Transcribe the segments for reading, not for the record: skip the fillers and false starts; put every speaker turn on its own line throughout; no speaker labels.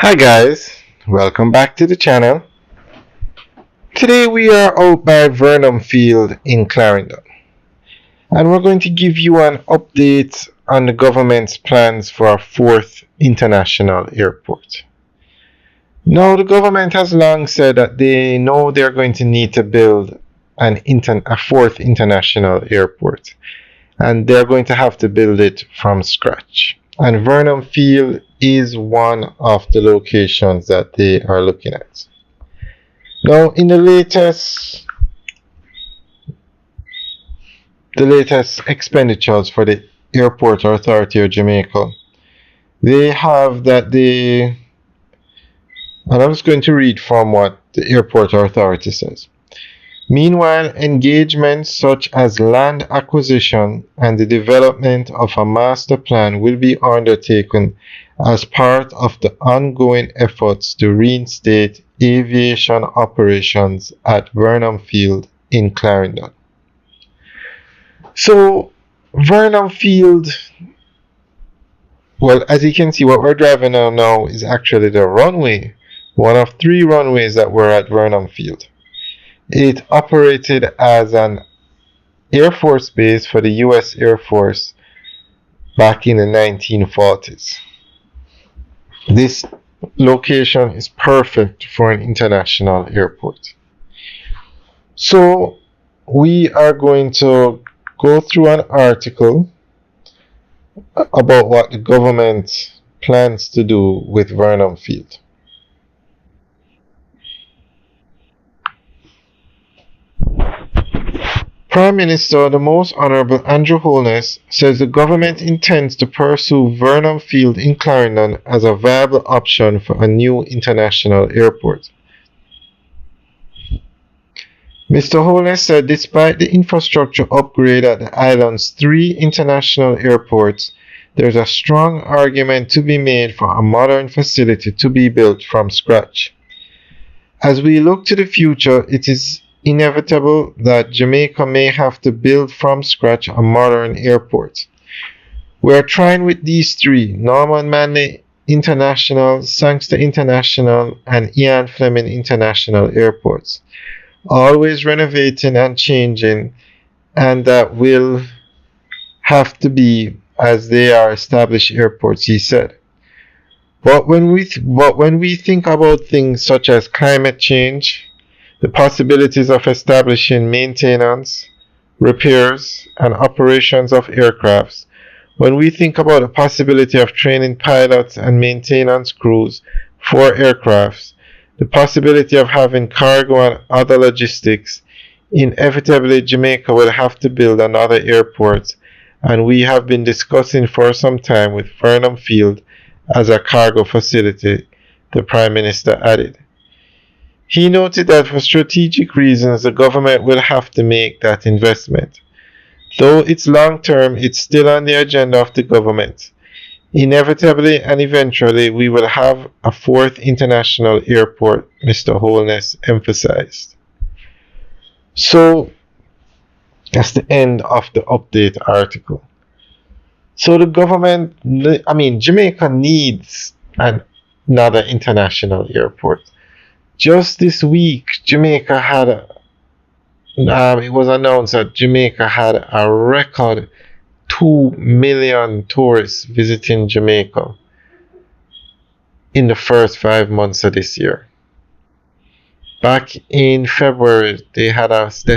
Hi guys, welcome back to the channel. Today we are out by Vernam Field in Clarendon and we're going to give you an update on the government's plans for a fourth international airport. Now the government has long said that they know they're going to need to build a fourth international airport and they're going to have to build it from scratch. And Vernam Field is one of the locations that they are looking at. Now, in the latest expenditures for the Airport Authority of Jamaica, they have that they, and I'm just going to read from what the Airport Authority says. Meanwhile, engagements such as land acquisition and the development of a master plan will be undertaken as part of the ongoing efforts to reinstate aviation operations at Vernam Field in Clarendon. So, Vernam Field, well, as you can see, what we're driving on now is actually the runway, one of three runways that were at Vernam Field. It operated as an Air Force base for the US Air Force back in the 1940s. This location is perfect for an international airport. So we are going to go through an article about what the government plans to do with Vernam Field. Prime Minister, the Most Honourable Andrew Holness, says the government intends to pursue Vernam Field in Clarendon as a viable option for a new international airport. Mr. Holness said despite the infrastructure upgrade at the island's three international airports, there is a strong argument to be made for a modern facility to be built from scratch. As we look to the future, it is inevitable that Jamaica may have to build from scratch a modern airport. We are trying with these three, Norman Manley International, Sangster International, and Ian Fleming International airports, always renovating and changing, and that will have to be as they are established airports, he said. But when we think about things such as climate change, the possibilities of establishing maintenance, repairs, and operations of aircrafts, when we think about the possibility of training pilots and maintenance crews for aircrafts, the possibility of having cargo and other logistics, inevitably Jamaica will have to build another airport, and we have been discussing for some time with Vernam Field as a cargo facility, the Prime Minister added. He noted that for strategic reasons the government will have to make that investment. Though it's long term, it's still on the agenda of the government. Inevitably and eventually we will have a fourth international airport, Mr. Holness emphasized. So that's the end of the update article. So the government, Jamaica needs another international airport. Just this week, Jamaica had it was announced that Jamaica had a record 2 million tourists visiting Jamaica in the first 5 months of this year. Back in February, they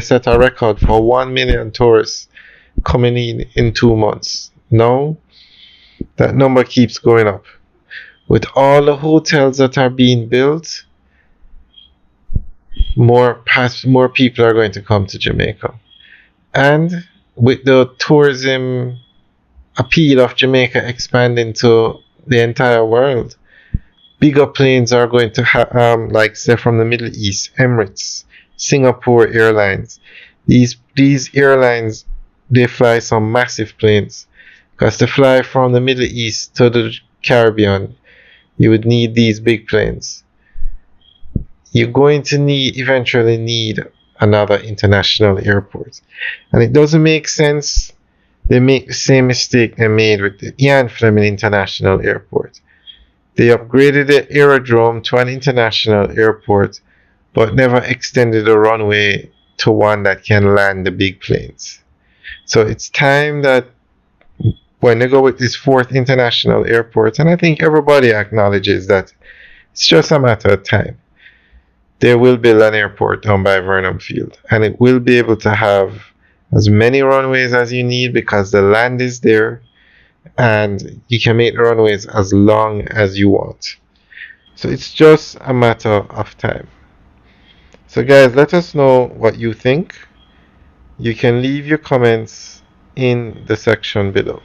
set a record for 1 million tourists coming in 2 months. Now, that number keeps going up. With all the hotels that are being built, more people are going to come to Jamaica. And with the tourism appeal of Jamaica expanding to the entire world, bigger planes are going to have, like say from the Middle East, Emirates, Singapore Airlines. These airlines, they fly some massive planes. Because to fly from the Middle East to the Caribbean, you would need these big planes. You're going to eventually need another international airport. And it doesn't make sense. They make the same mistake they made with the Ian Fleming International Airport. They upgraded the aerodrome to an international airport, but never extended the runway to one that can land the big planes. So it's time that when they go with this fourth international airport, and I think everybody acknowledges that it's just a matter of time, they will build an airport down by Vernam Field, and it will be able to have as many runways as you need because the land is there and you can make the runways as long as you want. So it's just a matter of time. So, guys, let us know what you think. You can leave your comments in the section below.